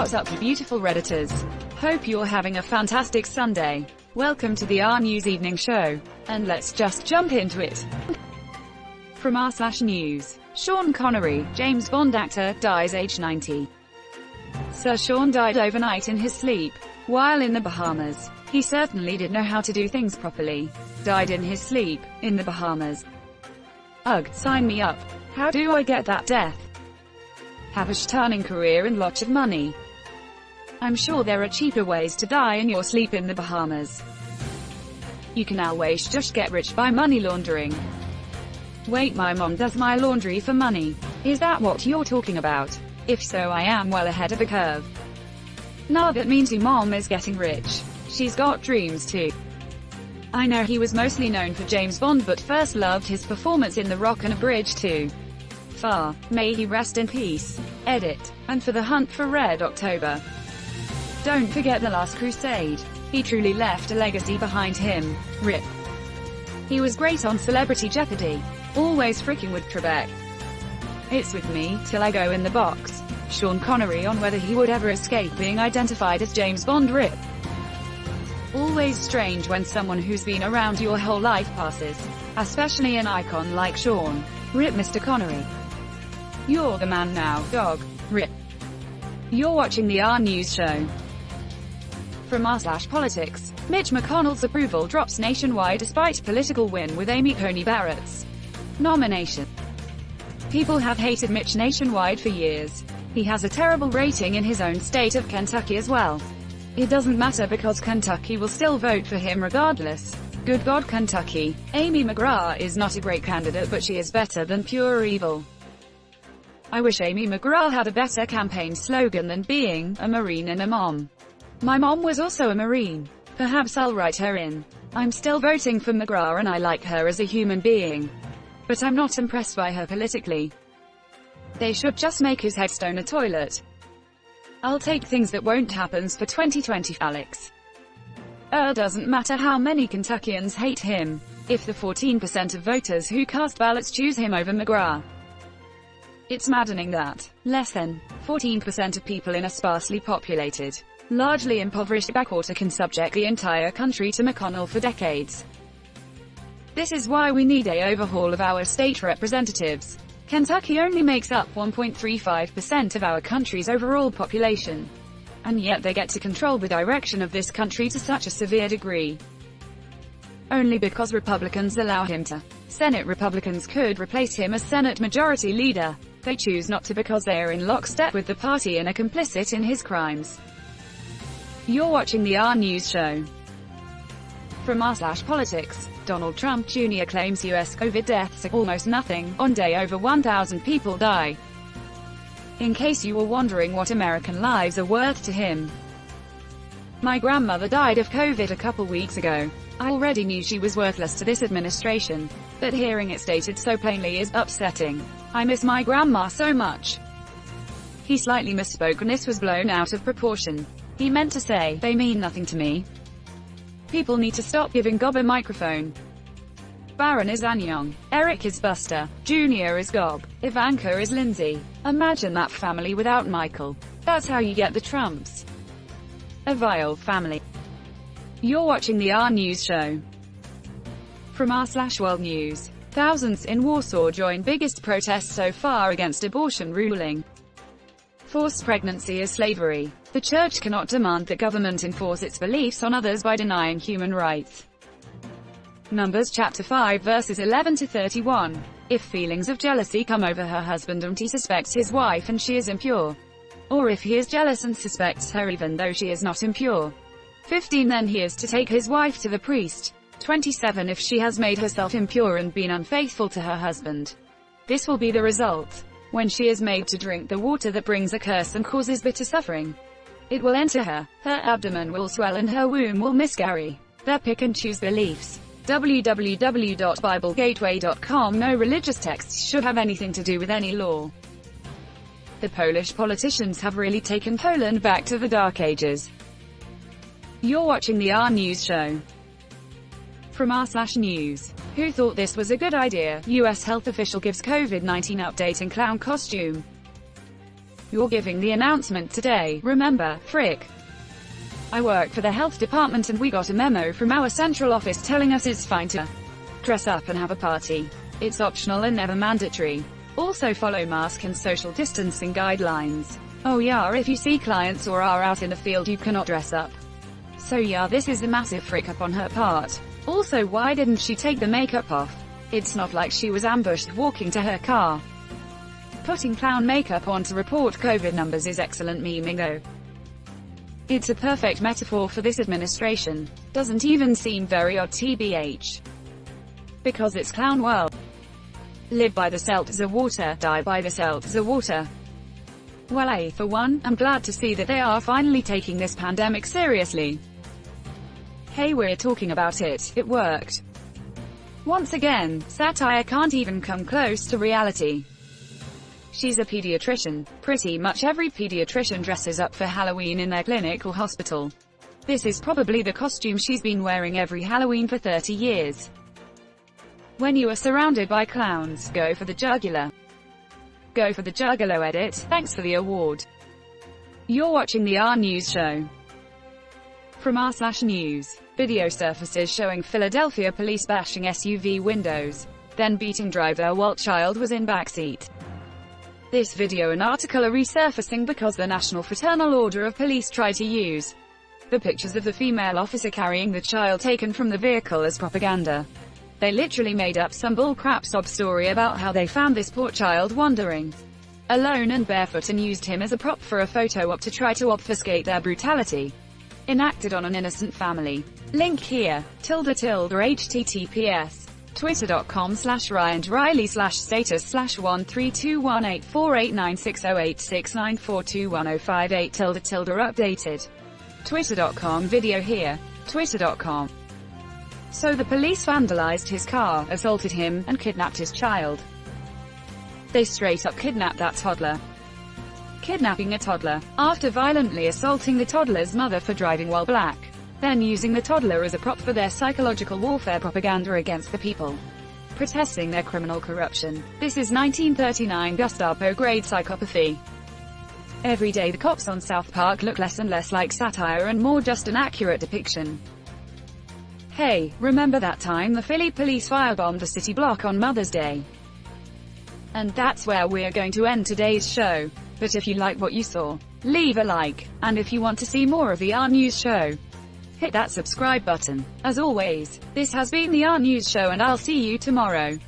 What's up, you beautiful Redditors? Hope you're having a fantastic Sunday. Welcome to the RNEWS Evening Show. And let's just jump into it. From r/news. Sean Connery, James Bond actor, dies age 90. Sir Sean died overnight in his sleep, while in the Bahamas. He certainly did know how to do things properly. Died in his sleep, in the Bahamas. Ugh, sign me up. How do I get that death? Have a stunning career and lots of money. I'm sure there are cheaper ways to die in your sleep in the Bahamas. You can always just get rich by money laundering. Wait, my mom does my laundry for money. Is that what you're talking about? If so, I am well ahead of the curve. Nah, that means your mom is getting rich. She's got dreams too. I know he was mostly known for James Bond, but first loved his performance in The Rock and a Bridge too. Far. May he rest in peace. Edit. And for The Hunt for Red October. Don't forget The Last Crusade. He truly left a legacy behind him. RIP. He was great on Celebrity Jeopardy. Always freaking with Trebek. It's with me, till I go in the box. Sean Connery on whether he would ever escape being identified as James Bond. RIP. Always strange when someone who's been around your whole life passes. Especially an icon like Sean. RIP Mr. Connery. You're the man now, dog. RIP. You're watching the RNEWS show. From r/politics. Mitch McConnell's approval drops nationwide despite political win with Amy Coney Barrett's nomination. People have hated Mitch nationwide for years. He has a terrible rating in his own state of Kentucky as well. It doesn't matter because Kentucky will still vote for him regardless. Good God, Kentucky. Amy McGrath is not a great candidate, but she is better than pure evil. I wish Amy McGrath had a better campaign slogan than being a Marine and a mom. My mom was also a Marine. Perhaps I'll write her in. I'm still voting for McGrath and I like her as a human being. But I'm not impressed by her politically. They should just make his headstone a toilet. I'll take things that won't happen for 2020, Alex. Doesn't matter how many Kentuckians hate him. If the 14% of voters who cast ballots choose him over McGrath. It's maddening that less than 14% of people in a sparsely populated, largely impoverished backwater can subject the entire country to McConnell for decades. This is why we need an overhaul of our state representatives. Kentucky only makes up 1.35% of our country's overall population. And yet they get to control the direction of this country to such a severe degree. Only because Republicans allow him to. Senate Republicans could replace him as Senate Majority Leader. They choose not to because they are in lockstep with the party and are complicit in his crimes. You're watching the RNEWS show. From r/politics. Donald Trump Jr. claims U.S. COVID deaths are almost nothing. On day over 1,000 people die. In case you were wondering what American lives are worth to him. My grandmother died of COVID a couple weeks ago. I already knew she was worthless to this administration, but hearing it stated so plainly is upsetting. I miss my grandma so much. He slightly misspoke and this was blown out of proportion. He meant to say, they mean nothing to me. People need to stop giving Gob a microphone. Barron is Anyong. Eric is Buster. Junior is Gob. Ivanka is Lindsay. Imagine that family without Michael. That's how you get the Trumps. A vile family. You're watching the RNEWS show. From r/world news. Thousands in Warsaw join biggest protest so far against abortion ruling. Forced pregnancy is slavery. The church cannot demand that government enforce its beliefs on others by denying human rights. Numbers chapter 5 verses 11 to 31. If feelings of jealousy come over her husband and he suspects his wife and she is impure. Or if he is jealous and suspects her even though she is not impure. 15 Then he is to take his wife to the priest. 27 If she has made herself impure and been unfaithful to her husband. This will be the result. When she is made to drink the water that brings a curse and causes bitter suffering. It will enter her, her abdomen will swell and her womb will miscarry. Their pick and choose beliefs. www.biblegateway.com No religious texts should have anything to do with any law. The Polish politicians have really taken Poland back to the Dark Ages. You're watching the RNEWS show. From r/news. Who thought this was a good idea? U.S. health official gives COVID-19 update in clown costume. You're giving the announcement today, remember, frick. I work for the health department and we got a memo from our central office telling us it's fine to dress up and have a party. It's optional and never mandatory. Also follow mask and social distancing guidelines. Oh yeah, if you see clients or are out in the field you cannot dress up. So yeah, this is a massive frick up on her part. Also, why didn't she take the makeup off? It's not like she was ambushed walking to her car. Putting clown makeup on to report COVID numbers is excellent memeing though. It's a perfect metaphor for this administration. Doesn't even seem very odd tbh. Because it's clown world. Live by the seltzer water, die by the seltzer water. Well, for one, I'm glad to see that they are finally taking this pandemic seriously. Hey, we're talking about it, it worked. Once again, satire can't even come close to reality. She's a pediatrician. Pretty much every pediatrician dresses up for Halloween in their clinic or hospital. This is probably the costume she's been wearing every Halloween for 30 years. When you are surrounded by clowns, go for the jugular. Go for the juggalo edit. Thanks for the award. You're watching the RNEWS show. From r/news. Video surfaces showing Philadelphia police bashing SUV windows, then beating driver while child was in backseat. This video and article are resurfacing because the National Fraternal Order of Police tried to use the pictures of the female officer carrying the child taken from the vehicle as propaganda. They literally made up some bullcrap sob story about how they found this poor child wandering alone and barefoot and used him as a prop for a photo op to try to obfuscate their brutality enacted on an innocent family. Link here, /https twitter.com/RyanRiley/status/1321848960869421058 updated. Twitter.com video here, twitter.com. So the police vandalized his car, assaulted him, and kidnapped his child. They straight up kidnapped that toddler. Kidnapping a toddler, after violently assaulting the toddler's mother for driving while black, then using the toddler as a prop for their psychological warfare propaganda against the people protesting their criminal corruption. This is 1939 Gestapo-grade psychopathy. Every day the cops on South Park look less and less like satire and more just an accurate depiction. Hey, remember that time the Philly police firebombed the city block on Mother's Day? And that's where we're going to end today's show. But if you like what you saw, leave a like, and if you want to see more of the RNEWS show, hit that subscribe button. As always, this has been the RNEWS show and I'll see you tomorrow.